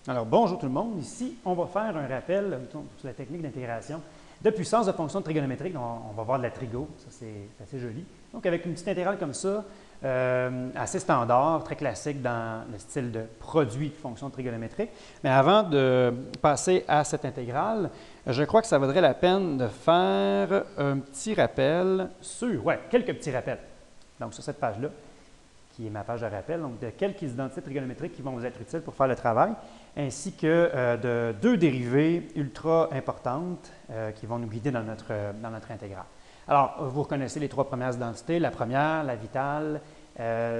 Alors, bonjour tout le monde. Ici, on va faire un rappel sur la technique d'intégration de puissance de fonctions trigonométriques. On va voir de la trigo, ça c'est assez joli. Donc, avec une petite intégrale comme ça, assez standard, très classique dans le style de produit de fonctions trigonométriques. Mais avant de passer à cette intégrale, je crois que ça vaudrait la peine de faire un petit rappel sur, quelques petits rappels. Donc, sur cette page-là, qui est ma page de rappel, donc de quelques identités trigonométriques qui vont vous être utiles pour faire le travail, ainsi que de deux dérivées ultra importantes qui vont nous guider dans notre intégrale. Alors, vous reconnaissez les trois premières identités. La première, la vitale,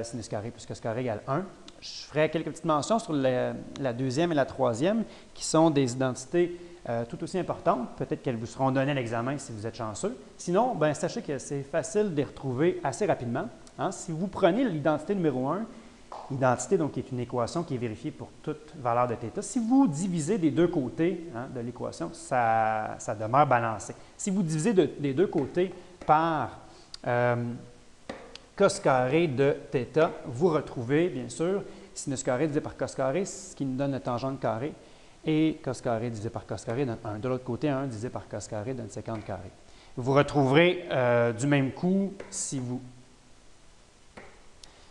sinus carré plus cos carré égale 1. Je ferai quelques petites mentions sur la deuxième et la troisième, qui sont des identités tout aussi importantes. Peut-être qu'elles vous seront données à l'examen si vous êtes chanceux. Sinon, sachez que c'est facile de les retrouver assez rapidement. Hein? Si vous prenez l'identité numéro 1, identité donc qui est une équation qui est vérifiée pour toute valeur de θ, si vous divisez des deux côtés de l'équation, ça demeure balancé. Si vous divisez des deux côtés par cos carré de θ, vous retrouvez bien sûr sinus carré divisé par cos carré, ce qui nous donne le tangente carré, et cos carré divisé par cos carré donne 1. De l'autre côté, 1 divisé par cos carré donne sécante carré. Vous retrouverez du même coup si vous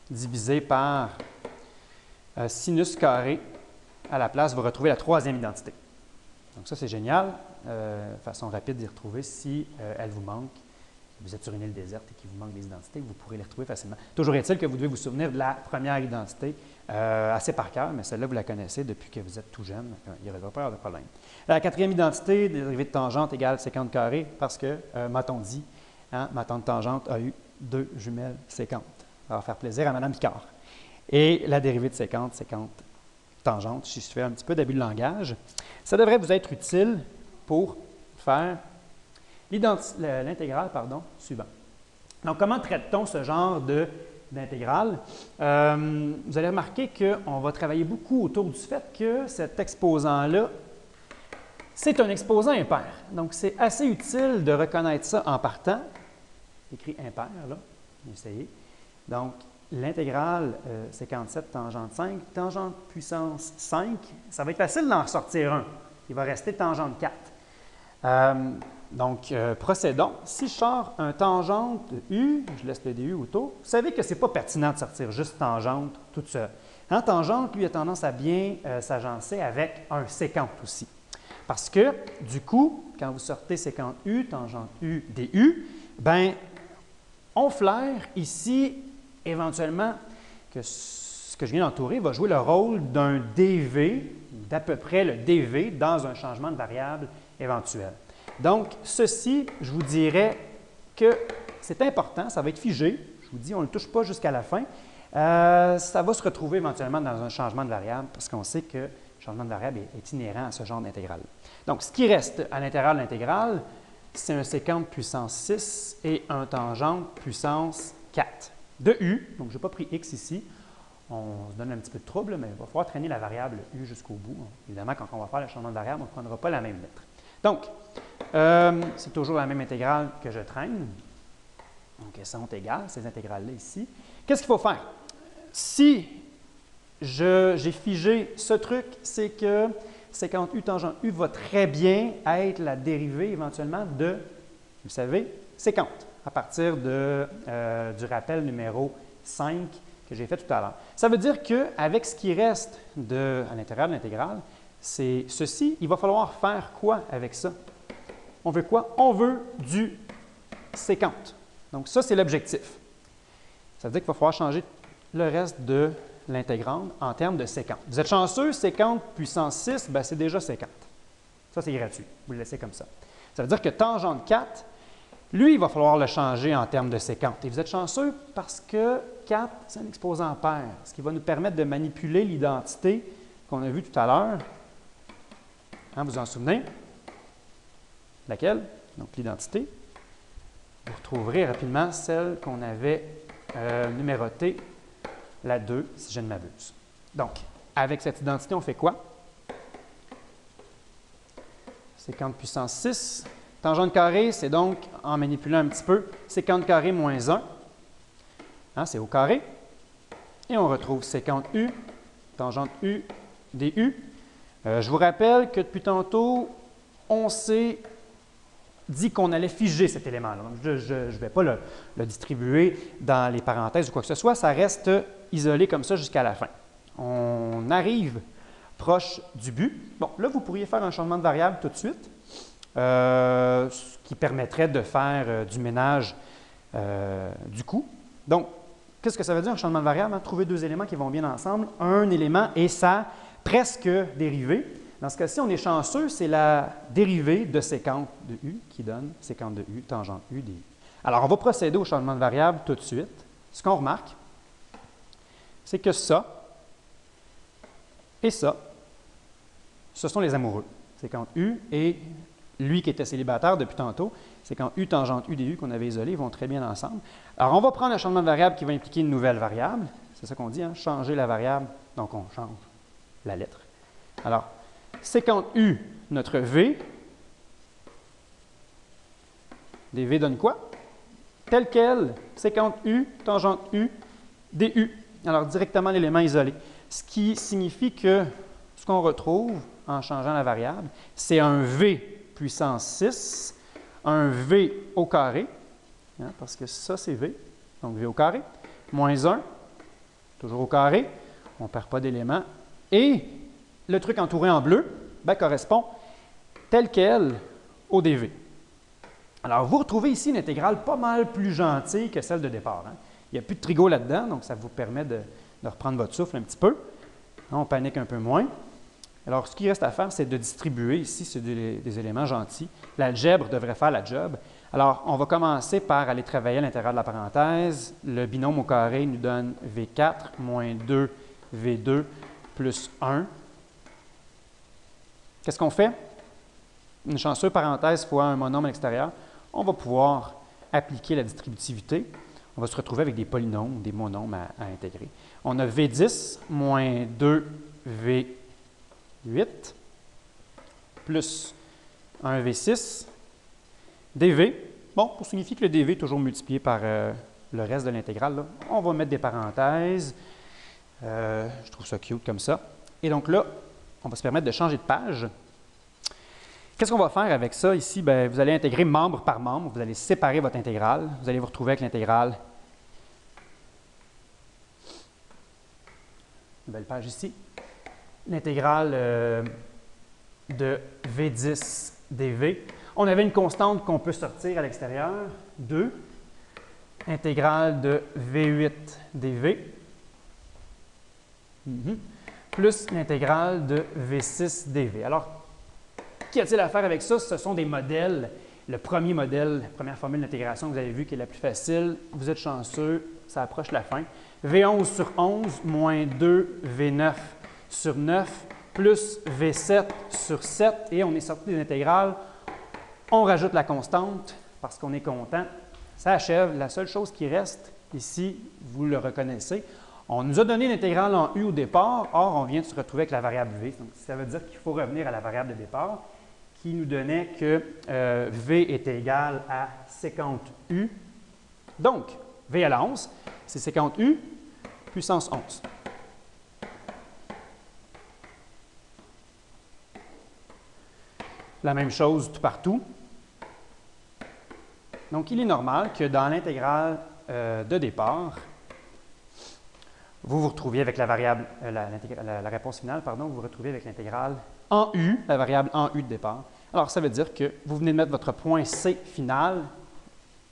divisé par sinus carré, à la place, vous retrouvez la troisième identité. Donc ça, c'est génial. Façon rapide d'y retrouver si elle vous manque. Vous êtes sur une île déserte et qu'il vous manque des identités, vous pourrez les retrouver facilement. Toujours est-il que vous devez vous souvenir de la première identité, assez par cœur, mais celle-là, vous la connaissez depuis que vous êtes tout jeune. Il n'y aura pas de problème. La quatrième identité, dérivée de tangente égale sécante carré, parce que, m'a-t-on dit, ma tante tangente a eu deux jumelles sécantes. Ça va faire plaisir à Mme Picard. Et la dérivée de sécante tangente, si je fais un petit peu d'abus de langage, ça devrait vous être utile pour faire l'intégrale suivante. Donc, comment traite-t-on ce genre d'intégrale? Vous allez remarquer qu'on va travailler beaucoup autour du fait que cet exposant-là, c'est un exposant impair. Donc, c'est assez utile de reconnaître ça en partant. Écrit impair, là, essayez. Donc, l'intégrale sécante 7 tangente 5, tangente puissance 5, ça va être facile d'en ressortir un. Il va rester tangente 4. Donc, procédons. Si je sors un tangente U, je laisse le DU autour, vous savez que ce n'est pas pertinent de sortir juste tangente toute seule. En tangente, lui, a tendance à bien s'agencer avec un sécante aussi. Parce que, du coup, quand vous sortez sécante U, tangente U, DU, on flaire ici éventuellement que ce que je viens d'entourer va jouer le rôle d'un dV, d'à peu près le dV dans un changement de variable éventuel. Donc, ceci, je vous dirais que c'est important, ça va être figé. Je vous dis, on ne le touche pas jusqu'à la fin. Ça va se retrouver éventuellement dans un changement de variable parce qu'on sait que le changement de variable est inhérent à ce genre d'intégrale. Donc, ce qui reste à l'intérieur de l'intégrale, c'est un sécante puissance 6 et un tangente puissance 4 de U. Donc, je n'ai pas pris X ici. On se donne un petit peu de trouble, mais il va falloir traîner la variable U jusqu'au bout. Évidemment, quand on va faire le changement de variable, on ne prendra pas la même lettre. Donc, c'est toujours la même intégrale que je traîne. Donc, elles sont égales, ces intégrales-là ici. Qu'est-ce qu'il faut faire? Si j'ai figé ce truc, c'est que sécante U tangente U va très bien être la dérivée éventuellement de, vous savez, sécante, à partir du rappel numéro 5 que j'ai fait tout à l'heure. Ça veut dire qu'avec ce qui reste à l'intérieur de l'intégrale, c'est ceci. Il va falloir faire quoi avec ça? On veut quoi? On veut du sécante. Donc, ça, c'est l'objectif. Ça veut dire qu'il va falloir changer le reste de l'intégrande en termes de sécante. Vous êtes chanceux, sécante puissance 6, c'est déjà sécante. Ça, c'est gratuit. Vous le laissez comme ça. Ça veut dire que tangente 4, lui, il va falloir le changer en termes de sécante. Et vous êtes chanceux parce que 4, c'est un exposant pair, ce qui va nous permettre de manipuler l'identité qu'on a vue tout à l'heure. Vous vous en souvenez? Laquelle? Donc, l'identité. Vous retrouverez rapidement celle qu'on avait numérotée, la 2, si je ne m'abuse. Donc, avec cette identité, on fait quoi? Sécante puissance 6. Tangente carré, c'est donc, en manipulant un petit peu, sécante carré moins 1. C'est au carré. Et on retrouve sécante U, tangente U, du. Je vous rappelle que depuis tantôt, on s'est dit qu'on allait figer cet élément-là. Je ne vais pas le distribuer dans les parenthèses ou quoi que ce soit, ça reste isolé comme ça jusqu'à la fin. On arrive proche du but. Bon, là, vous pourriez faire un changement de variable tout de suite, ce qui permettrait de faire du ménage du coût. Donc, qu'est-ce que ça veut dire un changement de variable? Hein? Trouver deux éléments qui vont bien ensemble, un élément et sa presque dérivée. Dans ce cas-ci, on est chanceux, c'est la dérivée de sécante de U qui donne sécante de U, tangente U du. Alors, on va procéder au changement de variable tout de suite. Ce qu'on remarque, c'est que ça et ça, ce sont les amoureux. Sécante U et lui qui était célibataire depuis tantôt, sécante U tangente U du qu'on avait isolé, vont très bien ensemble. Alors, on va prendre un changement de variable qui va impliquer une nouvelle variable. C'est ça qu'on dit, hein? Changer la variable. Donc, on change la lettre. Alors, sécante U, notre V. dV donne quoi? Tel quel, sécante U, tangente U, du. Alors, directement l'élément isolé. Ce qui signifie que ce qu'on retrouve en changeant la variable, c'est un V puissance 6, un V au carré, hein, parce que ça, c'est V, donc V au carré, moins 1, toujours au carré, on ne perd pas d'élément, et le truc entouré en bleu correspond tel quel au dV. Alors, vous retrouvez ici une intégrale pas mal plus gentille que celle de départ. Hein. Il n'y a plus de trigo là-dedans, donc ça vous permet de reprendre votre souffle un petit peu. On panique un peu moins. Alors, ce qui reste à faire, c'est de distribuer ici, c'est des éléments gentils. L'algèbre devrait faire la job. Alors, on va commencer par aller travailler à l'intérieur de la parenthèse. Le binôme au carré nous donne V4 moins 2 V2 plus 1. Qu'est-ce qu'on fait? Une chanceuse parenthèse fois un monôme à l'extérieur. On va pouvoir appliquer la distributivité. On va se retrouver avec des polynômes, des monômes à intégrer. On a V10 moins 2 V8 plus 1 V6 dV. Bon, pour signifier que le dV est toujours multiplié par le reste de l'intégrale, on va mettre des parenthèses. Je trouve ça cute comme ça. Et donc là, on va se permettre de changer de page. Qu'est-ce qu'on va faire avec ça ici? Bien, vous allez intégrer membre par membre. Vous allez séparer votre intégrale. Vous allez vous retrouver avec l'intégrale. Une belle page ici. L'intégrale de V10 dV. On avait une constante qu'on peut sortir à l'extérieur, 2. Intégrale de V8 dV. Plus l'intégrale de V6 dV. Alors, qu'y a-t-il à faire avec ça? Ce sont des modèles. Le premier modèle, la première formule d'intégration que vous avez vue qui est la plus facile, vous êtes chanceux, ça approche la fin. V11 sur 11 moins 2 V9 sur 9 plus V7 sur 7 et on est sorti des intégrales. On rajoute la constante parce qu'on est content. Ça achève. La seule chose qui reste ici, vous le reconnaissez, on nous a donné l'intégrale en U au départ, or on vient de se retrouver avec la variable V. Donc, ça veut dire qu'il faut revenir à la variable de départ qui nous donnait que V était égal à sécante U. Donc, V à la 11, c'est sécante U puissance 11. La même chose tout partout. Donc, il est normal que dans l'intégrale de départ, vous vous retrouviez avec la variable, la réponse finale, pardon, vous vous retrouvez avec l'intégrale en U, la variable en U de départ. Alors, ça veut dire que vous venez de mettre votre point C final.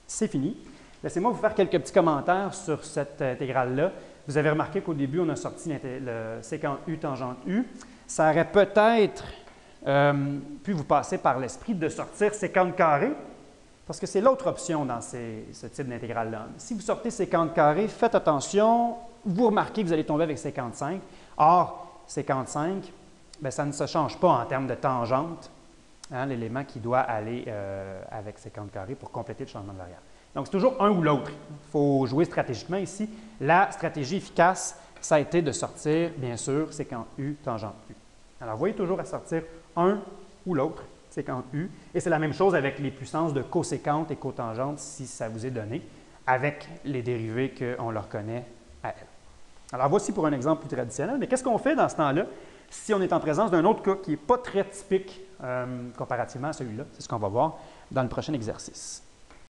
C'est fini. Laissez-moi vous faire quelques petits commentaires sur cette intégrale-là. Vous avez remarqué qu'au début, on a sorti le sécant U tangente U. Ça aurait peut-être pu vous passer par l'esprit de sortir sécante carré, parce que c'est l'autre option dans ce type d'intégrale-là. Si vous sortez sécante carré, faites attention, vous remarquez que vous allez tomber avec sécante 5. Or, sécante 5, bien, ça ne se change pas en termes de tangente, hein, l'élément qui doit aller avec sécante carré pour compléter le changement de variable. Donc, c'est toujours un ou l'autre. Il faut jouer stratégiquement ici. La stratégie efficace, ça a été de sortir, bien sûr, sécante U, tangente U. Alors, vous voyez toujours à sortir un ou l'autre, sécante U. Et c'est la même chose avec les puissances de coséquente et cotangente, si ça vous est donné, avec les dérivés qu'on leur connaît à elles. Alors, voici pour un exemple plus traditionnel. Mais qu'est-ce qu'on fait dans ce temps-là? si on est en présence d'un autre cas qui n'est pas très typique comparativement à celui-là. C'est ce qu'on va voir dans le prochain exercice.